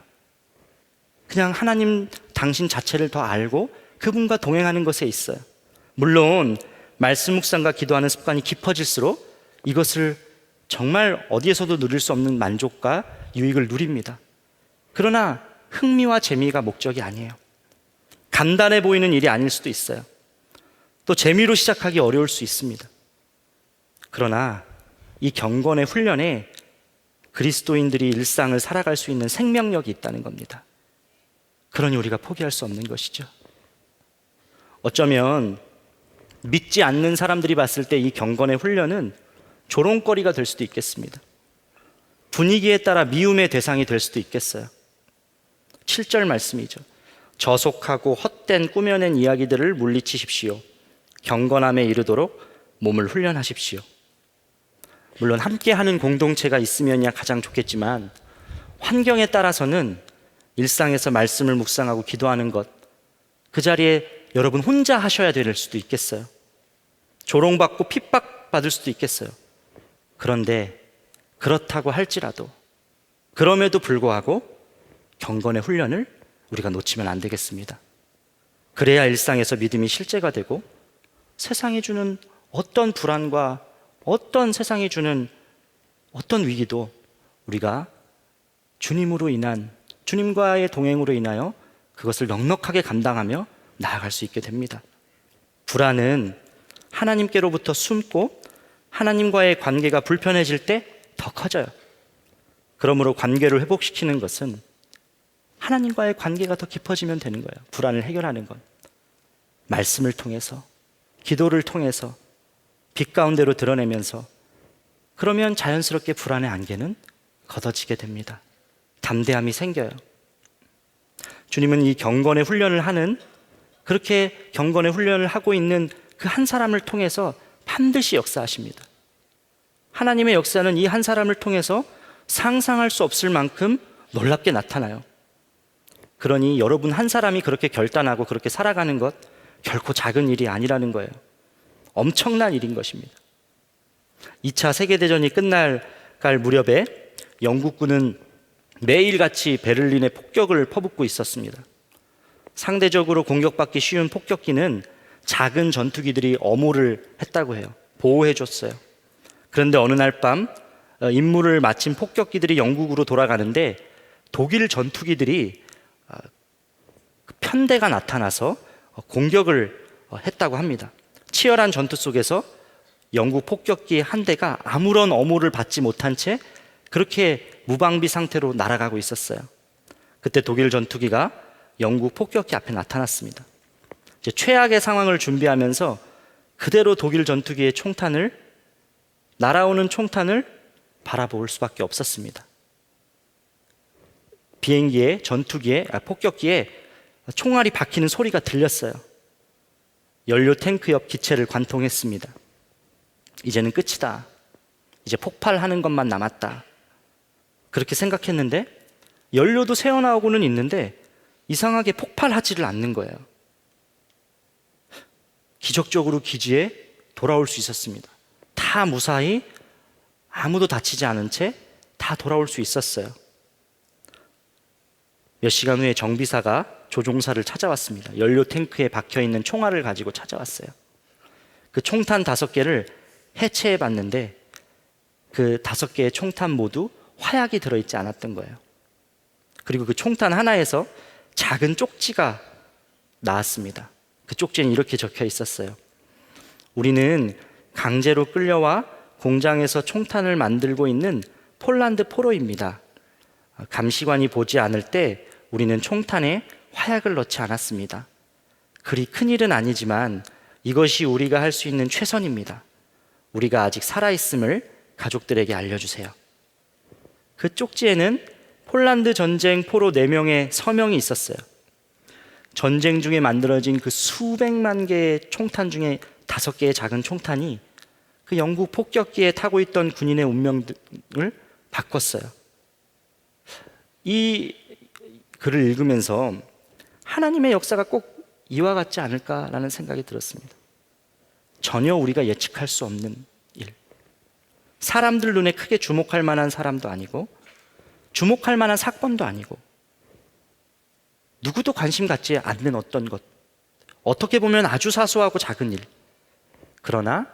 C: 그냥 하나님 당신 자체를 더 알고 그분과 동행하는 것에 있어요. 물론 말씀 묵상과 기도하는 습관이 깊어질수록 이것을 정말 어디에서도 누릴 수 없는 만족과 유익을 누립니다. 그러나 흥미와 재미가 목적이 아니에요. 간단해 보이는 일이 아닐 수도 있어요. 또 재미로 시작하기 어려울 수 있습니다. 그러나 이 경건의 훈련에 그리스도인들이 일상을 살아갈 수 있는 생명력이 있다는 겁니다. 그러니 우리가 포기할 수 없는 것이죠. 어쩌면 믿지 않는 사람들이 봤을 때 이 경건의 훈련은 조롱거리가 될 수도 있겠습니다. 분위기에 따라 미움의 대상이 될 수도 있겠어요. 7절 말씀이죠. 저속하고 헛된 꾸며낸 이야기들을 물리치십시오. 경건함에 이르도록 몸을 훈련하십시오. 물론 함께하는 공동체가 있으면야 가장 좋겠지만 환경에 따라서는 일상에서 말씀을 묵상하고 기도하는 것, 그 자리에 여러분 혼자 하셔야 될 수도 있겠어요. 조롱받고 핍박받을 수도 있겠어요. 그런데 그렇다고 할지라도, 그럼에도 불구하고 경건의 훈련을 우리가 놓치면 안 되겠습니다. 그래야 일상에서 믿음이 실제가 되고 세상이 주는 어떤 불안과 어떤 세상이 주는 어떤 위기도 우리가 주님으로 인한, 주님과의 동행으로 인하여 그것을 넉넉하게 감당하며 나아갈 수 있게 됩니다. 불안은 하나님께로부터 숨고 하나님과의 관계가 불편해질 때 더 커져요. 그러므로 관계를 회복시키는 것은 하나님과의 관계가 더 깊어지면 되는 거예요. 불안을 해결하는 건 말씀을 통해서, 기도를 통해서 빛 가운데로 드러내면서, 그러면 자연스럽게 불안의 안개는 걷어지게 됩니다. 담대함이 생겨요. 주님은 이 경건의 훈련을 하는, 그렇게 경건의 훈련을 하고 있는 그 한 사람을 통해서 반드시 역사하십니다. 하나님의 역사는 이 한 사람을 통해서 상상할 수 없을 만큼 놀랍게 나타나요. 그러니 여러분 한 사람이 그렇게 결단하고 그렇게 살아가는 것 결코 작은 일이 아니라는 거예요. 엄청난 일인 것입니다. 2차 세계대전이 끝날 무렵에 영국군은 매일같이 베를린에 폭격을 퍼붓고 있었습니다. 상대적으로 공격받기 쉬운 폭격기는 작은 전투기들이 엄호를 했다고 해요. 보호해 줬어요. 그런데 어느 날 밤 임무를 마친 폭격기들이 영국으로 돌아가는데 독일 전투기들이 편대가 나타나서 공격을 했다고 합니다. 치열한 전투 속에서 영국 폭격기 한 대가 아무런 엄호를 받지 못한 채 그렇게 무방비 상태로 날아가고 있었어요. 그때 독일 전투기가 영국 폭격기 앞에 나타났습니다. 이제 최악의 상황을 준비하면서 그대로 독일 전투기의 날아오는 총탄을 바라볼 수밖에 없었습니다. 비행기에, 폭격기에 총알이 박히는 소리가 들렸어요. 연료 탱크 옆 기체를 관통했습니다. 이제는 끝이다. 이제 폭발하는 것만 남았다. 그렇게 생각했는데 연료도 새어나오고는 있는데 이상하게 폭발하지를 않는 거예요. 기적적으로 기지에 돌아올 수 있었습니다. 다 무사히 아무도 다치지 않은 채 다 돌아올 수 있었어요. 몇 시간 후에 정비사가 조종사를 찾아왔습니다. 연료 탱크에 박혀있는 총알을 가지고 찾아왔어요. 그 총탄 5개를 해체해 봤는데 그 5개의 총탄 모두 화약이 들어있지 않았던 거예요. 그리고 그 총탄 하나에서 작은 쪽지가 나왔습니다. 그 쪽지는 이렇게 적혀 있었어요. 우리는 강제로 끌려와 공장에서 총탄을 만들고 있는 폴란드 포로입니다. 감시관이 보지 않을 때 우리는 총탄에 화약을 넣지 않았습니다. 그리 큰 일은 아니지만 이것이 우리가 할 수 있는 최선입니다. 우리가 아직 살아있음을 가족들에게 알려주세요. 그 쪽지에는 폴란드 전쟁 포로 4명의 서명이 있었어요. 전쟁 중에 만들어진 그 수백만 개의 총탄 중에 5개의 작은 총탄이 그 영국 폭격기에 타고 있던 군인의 운명을 바꿨어요. 이 글을 읽으면서 하나님의 역사가 꼭 이와 같지 않을까라는 생각이 들었습니다. 전혀 우리가 예측할 수 없는 일. 사람들 눈에 크게 주목할 만한 사람도 아니고 주목할 만한 사건도 아니고 누구도 관심 갖지 않는 어떤 것. 어떻게 보면 아주 사소하고 작은 일. 그러나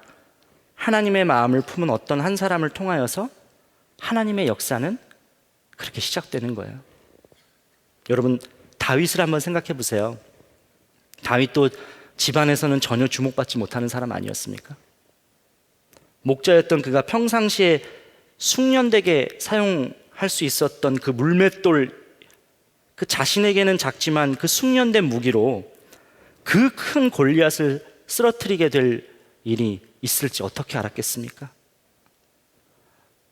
C: 하나님의 마음을 품은 어떤 한 사람을 통하여서 하나님의 역사는 그렇게 시작되는 거예요. 여러분, 다윗을 한번 생각해 보세요. 다윗도 집안에서는 전혀 주목받지 못하는 사람 아니었습니까? 목자였던 그가 평상시에 숙련되게 사용할 수 있었던 그 물맷돌, 그 자신에게는 작지만 그 숙련된 무기로 그 큰 골리앗을 쓰러뜨리게 될 일이 있을지 어떻게 알았겠습니까?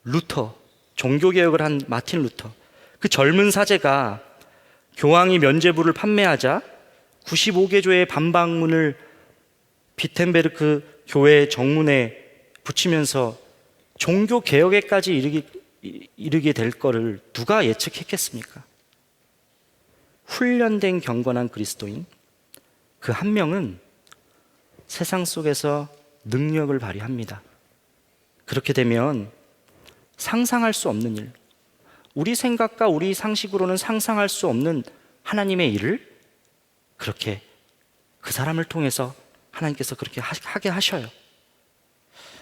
C: 루터, 종교개혁을 한 마틴 루터, 그 젊은 사제가 교황이 면죄부를 판매하자 95개조의 반박문을 비텐베르크 교회 정문에 붙이면서 종교개혁에까지 이르게 될 거를 누가 예측했겠습니까? 훈련된 경건한 그리스도인 그 한 명은 세상 속에서 능력을 발휘합니다. 그렇게 되면 상상할 수 없는 일, 우리 생각과 우리 상식으로는 상상할 수 없는 하나님의 일을 그렇게 그 사람을 통해서 하나님께서 그렇게 하게 하셔요.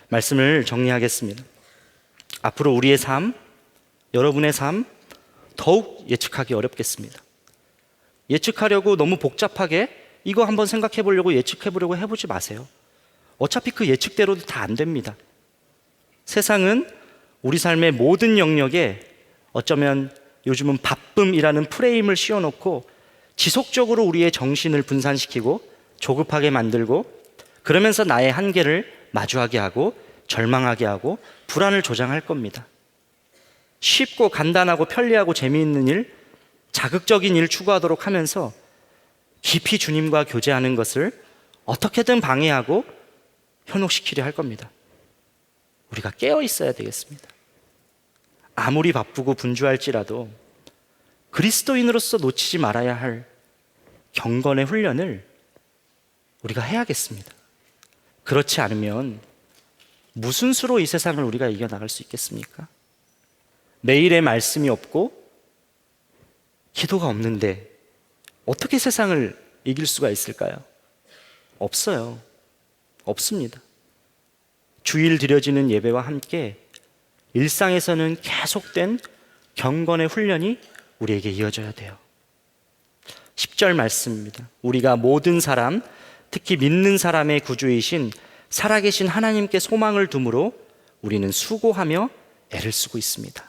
C: 말씀을 정리하겠습니다. 앞으로 우리의 삶, 여러분의 삶 더욱 예측하기 어렵겠습니다. 예측하려고 너무 복잡하게 이거 한번 생각해 보려고 예측해 보려고 해보지 마세요. 어차피 그 예측대로도 다 안 됩니다. 세상은 우리 삶의 모든 영역에 어쩌면 요즘은 바쁨이라는 프레임을 씌워놓고 지속적으로 우리의 정신을 분산시키고 조급하게 만들고 그러면서 나의 한계를 마주하게 하고 절망하게 하고 불안을 조장할 겁니다. 쉽고 간단하고 편리하고 재미있는 일, 자극적인 일 추구하도록 하면서 깊이 주님과 교제하는 것을 어떻게든 방해하고 현혹시키려 할 겁니다. 우리가 깨어 있어야 되겠습니다. 아무리 바쁘고 분주할지라도 그리스도인으로서 놓치지 말아야 할 경건의 훈련을 우리가 해야겠습니다. 그렇지 않으면 무슨 수로 이 세상을 우리가 이겨나갈 수 있겠습니까? 매일의 말씀이 없고 기도가 없는데 어떻게 세상을 이길 수가 있을까요? 없어요. 없습니다. 주일 드려지는 예배와 함께 일상에서는 계속된 경건의 훈련이 우리에게 이어져야 돼요. 10절 말씀입니다. 우리가 모든 사람, 특히 믿는 사람의 구주이신 살아계신 하나님께 소망을 두므로 우리는 수고하며 애를 쓰고 있습니다.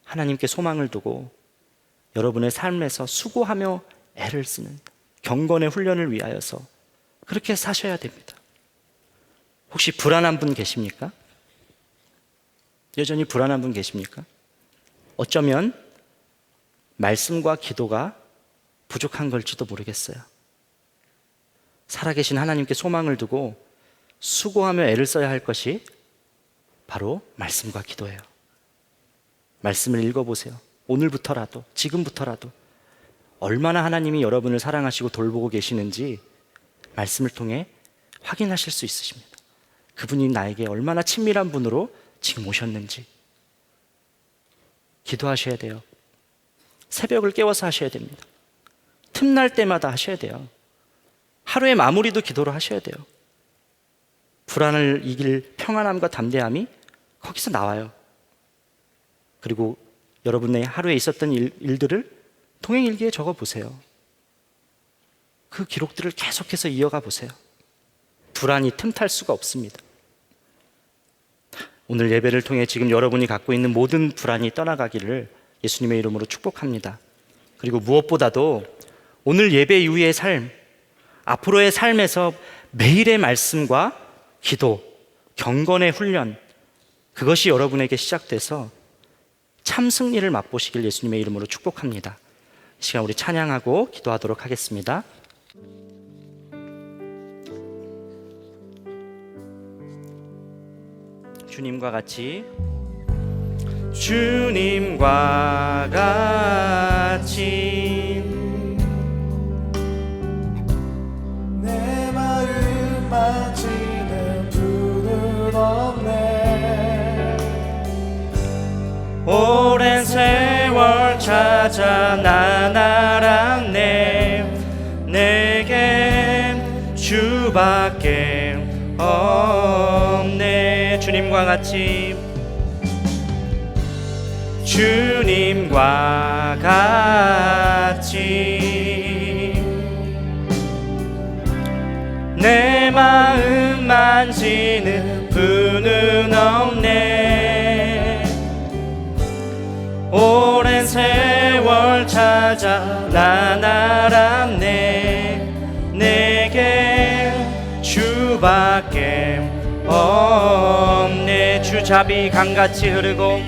C: 하나님께 소망을 두고 여러분의 삶에서 수고하며 애를 쓰는 경건의 훈련을 위하여서 그렇게 사셔야 됩니다. 혹시 불안한 분 계십니까? 여전히 불안한 분 계십니까? 어쩌면 말씀과 기도가 부족한 걸지도 모르겠어요. 살아계신 하나님께 소망을 두고 수고하며 애를 써야 할 것이 바로 말씀과 기도예요. 말씀을 읽어보세요. 오늘부터라도, 지금부터라도 얼마나 하나님이 여러분을 사랑하시고 돌보고 계시는지 말씀을 통해 확인하실 수 있으십니다. 그분이 나에게 얼마나 친밀한 분으로 지금 오셨는지 기도하셔야 돼요. 새벽을 깨워서 하셔야 됩니다. 틈날 때마다 하셔야 돼요. 하루의 마무리도 기도로 하셔야 돼요. 불안을 이길 평안함과 담대함이 거기서 나와요. 그리고 여러분의 하루에 있었던 일들을 통행일기에 적어보세요. 그 기록들을 계속해서 이어가 보세요. 불안이 틈탈 수가 없습니다. 오늘 예배를 통해 지금 여러분이 갖고 있는 모든 불안이 떠나가기를 예수님의 이름으로 축복합니다. 그리고 무엇보다도 오늘 예배 이후의 삶, 앞으로의 삶에서 매일의 말씀과 기도, 경건의 훈련, 그것이 여러분에게 시작돼서 참 승리를 맛보시길 예수님의 이름으로 축복합니다. 이 시간 우리 찬양하고 기도하도록 하겠습니다. 주님과 같이 주님과 같이
D: 내 마음 만지는 분은 없네.
C: 오랜 세월 찾아 난 알았네. 내겐 주밖에 없네. 주님과 같이 주님과 같이 내 마음 만지는 분은 없네. 오랜 세월 찾아 난 알았네. 내게 주밖에 없네. 주자비 강같이 흐르고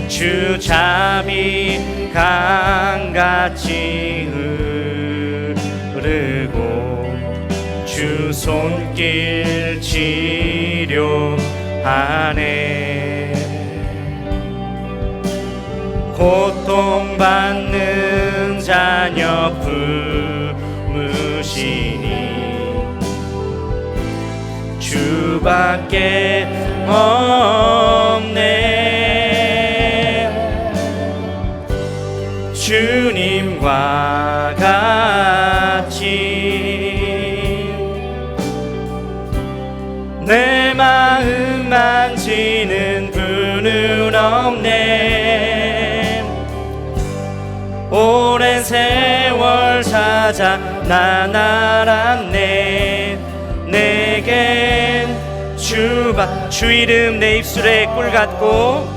C: 주자비 강같이 흐르고 주 손길 치료하네. 고통받는 자녀 품으시니 주밖에 없네. 주님과 같이 내 마음 만지는 분은 없네. 오랜 세월 찾아 난 알았네. 내겐 주 이름 내 입술에 꿀 같고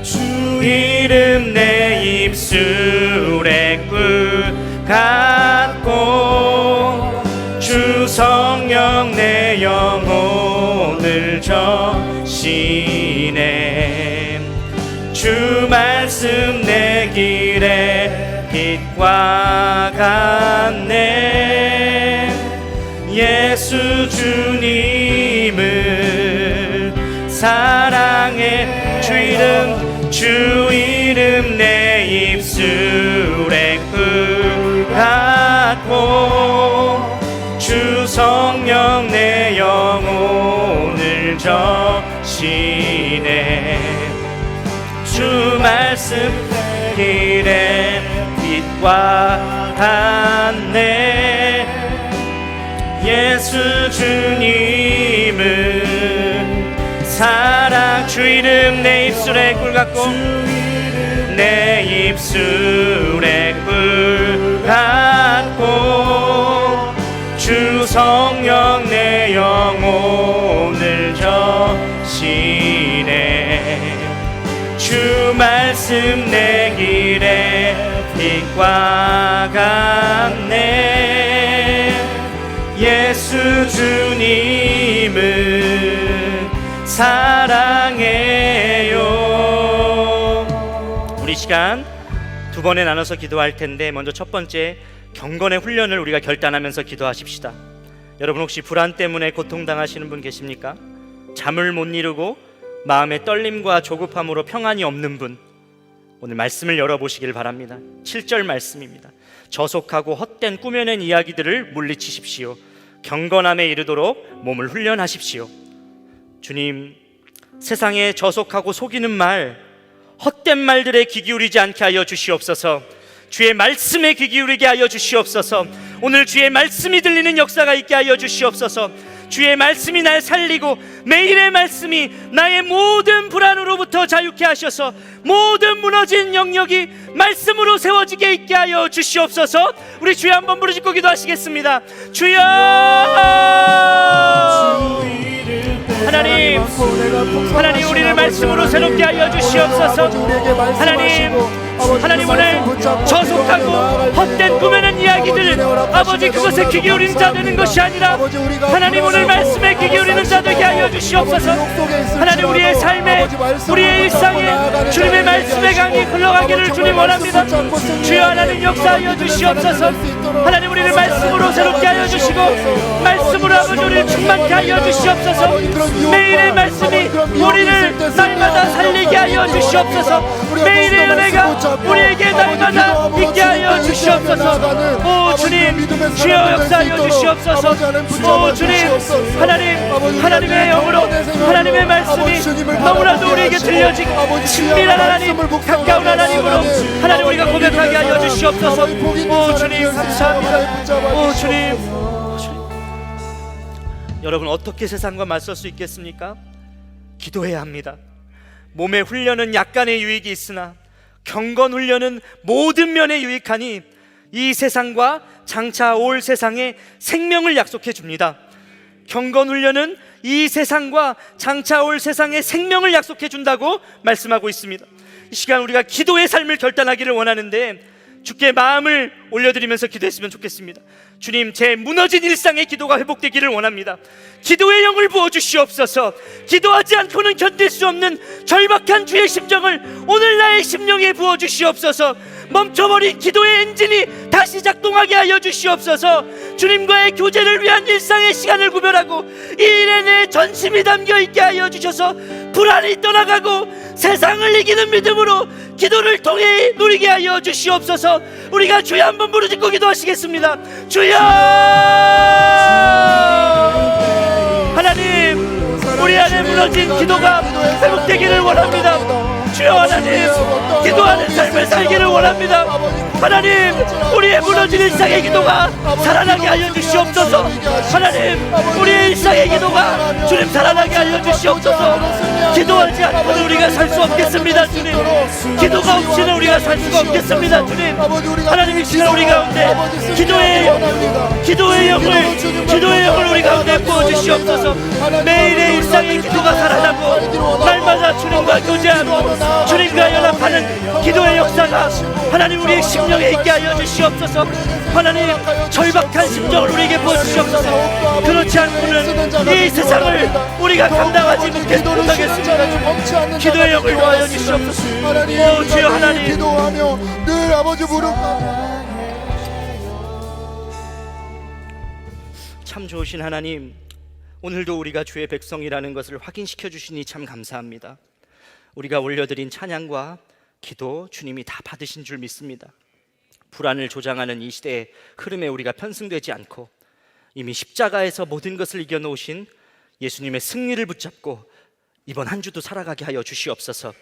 C: 주 이름 내 입술에 꿀 같고 주 성령 내 영혼을 저시네. 주 말씀 내 길에 빛과 같네. 예수 주님을 사랑해. 주 이름 내 입술에 꿀 같고 주 성령 내 영혼을 저시네. 주 말씀 내 길에 빛과 같네. 예수 주님을 사랑. 주 이름 내 입술에 꿀 같고 내 입술에 꿀 같고 주 성령 내 영혼을 저시네. 주 말씀 내 길에 빛과 같네. 예수 주님을 사랑해요. 우리 시간 두 번에 나눠서 기도할 텐데 먼저 첫 번째 경건의 훈련을 우리가 결단하면서 기도하십시다. 여러분 혹시 불안 때문에 고통당하시는 분 계십니까? 잠을 못 이루고 마음의 떨림과 조급함으로 평안이 없는 분, 오늘 말씀을 열어보시길 바랍니다. 7절 말씀입니다. 저속하고 헛된 꾸며낸 이야기들을 물리치십시오. 경건함에 이르도록 몸을 훈련하십시오. 주님, 세상에 저속하고 속이는 말, 헛된 말들에 귀 기울이지 않게 하여 주시옵소서. 주의 말씀에 귀 기울이게 하여 주시옵소서. 오늘 주의 말씀이 들리는 역사가 있게 하여 주시옵소서. 주의 말씀이 날 살리고 매일의 말씀이 나의 모든 불안으로부터 자유케 하셔서 모든 무너진 영역이 말씀으로 세워지게 있게 하여 주시옵소서. 우리 주여 한번 부르짖고 기도하시겠습니다. 주여! 하나님, 하나님 우리를 말씀으로 새롭게 하여 주시옵소서. 하나님 오늘 저속하고 헛된 꾸며낸 이야기들 아버지 그것에 귀 기울이는 자 되는 것이 아니라 하나님 오늘 말씀에 귀 기울이는 자 되게 하여 주시옵소서. 하나님 우리의 삶에 우리의 일상에 주님의 말씀의 강이 흘러가기를 주님 원합니다. 주여 하나님 역사하여 주시옵소서. 하나님 우리를 말씀으로 새롭게 하여 주시고 말씀으로 아버지 우리를 충만케 하여 주시옵소서. 매일의 말씀이 우리를 날마다 살리게 하여 주시옵소서. 매일의 은혜가 우리에게 날마다 있게 하여 주시옵소서. 오 주님 주여 역사하여 주시옵소서. 오 주님 하나님의 영으로 하나님의 말씀이 너무나도 우리에게 들려지고 친밀한 하나님 가까운 하나님으로 하나님 우리가 고백하게 하여 주시옵소서. 오 주님 감사합니다. 오 주님. 여러분 어떻게 세상과 맞설 수 있겠습니까? 기도해야 합니다. 몸의 훈련은 약간의 유익이 있으나 경건 훈련은 모든 면에 유익하니 이 세상과 장차 올 세상에 생명을 약속해 줍니다. 경건 훈련은 이 세상과 장차 올 세상에 생명을 약속해 준다고 말씀하고 있습니다. 이 시간 우리가 기도의 삶을 결단하기를 원하는데 주께 마음을 올려드리면서 기도했으면 좋겠습니다. 주님 제 무너진 일상의 기도가 회복되기를 원합니다. 기도의 영을 부어주시옵소서. 기도하지 않고는 견딜 수 없는 절박한 주의 심정을 오늘 나의 심령에 부어주시옵소서. 멈춰버린 기도의 엔진이 다시 작동하게 하여 주시옵소서. 주님과의 교제를 위한 일상의 시간을 구별하고 이 일에 내 전심이 담겨있게 하여 주셔서 불안이 떠나가고 세상을 이기는 믿음으로 기도를 통해 누리게 하여 주시옵소서. 우리가 주여 한번 부르짖고 기도하시겠습니다. 주여 하나님 우리 안에 무너진 기도가 회복되기를 원합니다. 주여 하나님 기도하는 삶을 살기를 원합니다. 하나님 우리의 무너진 일상의 기도가 살아나게 하여 주시옵소서. 하나님 우리의 일상의 기도가 주님 살아나게 하여 주시옵소서. 기도하지 않고는 우리가 살 수 없겠습니다. 주님 기도가 없이는 우리가 살 수가 없겠습니다. 주님 하나님 이 시간 우리 가운데 기도의 영을 우리 가운데 부어주시옵소서. 매일의 일상의 기도가 살아나고 날마다 주님과 교제하고 주님과 연합하는 기도의 역사가 하나님 우리의 심령에 있게 하여 주시옵소서. 하나님 절박한 심정을 우리에게 부어주시옵소서. 그렇지 않고는 이 세상을 우리가 감당하지 못하겠습니다. 기도의 영을 도와여 주시옵소서. 오 주여 하나님
D: 기도하며 늘 아버지 무릎
C: 참 좋으신 하나님, 오늘도 우리가 주의 백성이라는 것을 확인시켜 주시니 참 감사합니다. 우리가 올려드린 찬양과 기도 주님이 다 받으신 줄 믿습니다. 불안을 조장하는 이 시대의 흐름에 우리가 편승되지 않고 이미 십자가에서 모든 것을 이겨놓으신 예수님의 승리를 붙잡고 이번 한 주도 살아가게 하여 주시옵소서.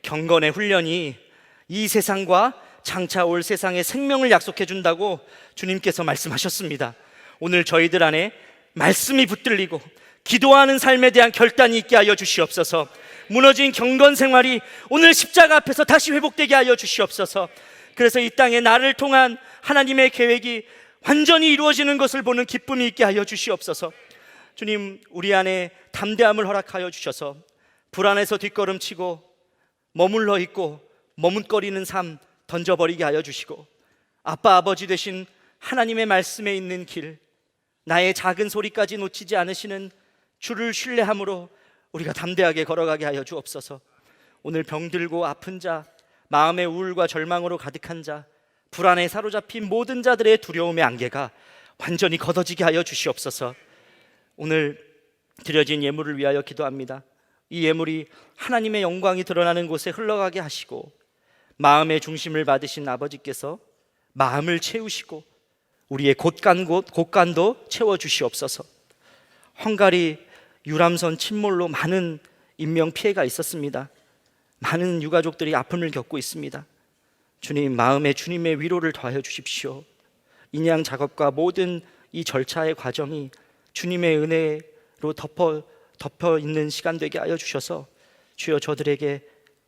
C: 경건의 훈련이 이 세상과 장차 올 세상에 생명을 약속해 준다고 주님께서 말씀하셨습니다. 오늘 저희들 안에 말씀이 붙들리고 기도하는 삶에 대한 결단이 있게 하여 주시옵소서. 무너진 경건 생활이 오늘 십자가 앞에서 다시 회복되게 하여 주시옵소서. 그래서 이 땅에 나를 통한 하나님의 계획이 완전히 이루어지는 것을 보는 기쁨이 있게 하여 주시옵소서. 주님 우리 안에 담대함을 허락하여 주셔서 불안해서 뒷걸음치고 머물러 있고 머뭇거리는 삶 던져버리게 하여 주시고 아빠 아버지 되신 하나님의 말씀에 있는 길, 나의 작은 소리까지 놓치지 않으시는 주를 신뢰함으로 우리가 담대하게 걸어가게 하여 주옵소서. 오늘 병들고 아픈 자, 마음의 우울과 절망으로 가득한 자, 불안에 사로잡힌 모든 자들의 두려움의 안개가 완전히 걷어지게 하여 주시옵소서. 오늘 드려진 예물을 위하여 기도합니다. 이 예물이 하나님의 영광이 드러나는 곳에 흘러가게 하시고 마음의 중심을 받으신 아버지께서 마음을 채우시고 우리의 곳간도 채워주시옵소서. 헝가리 유람선 침몰로 많은 인명 피해가 있었습니다. 많은 유가족들이 아픔을 겪고 있습니다. 주님 마음에 주님의 위로를 더하여 주십시오. 인양 작업과 모든 이 절차의 과정이 주님의 은혜로 덮여 있는 시간 되게 하여 주셔서 주여 저들에게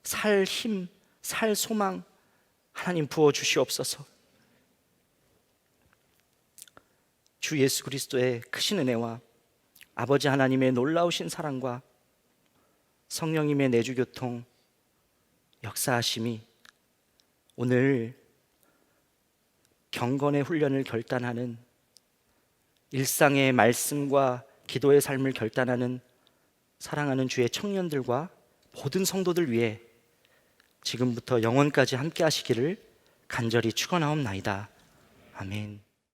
C: 살 힘, 살 소망 하나님 부어 주시옵소서. 주 예수 그리스도의 크신 은혜와 아버지 하나님의 놀라우신 사랑과 성령님의 내주교통 역사하심이 오늘 경건의 훈련을 결단하는, 일상의 말씀과 기도의 삶을 결단하는 사랑하는 주의 청년들과 모든 성도들 위해 지금부터 영원까지 함께 하시기를 간절히 축원하옵나이다. 아멘.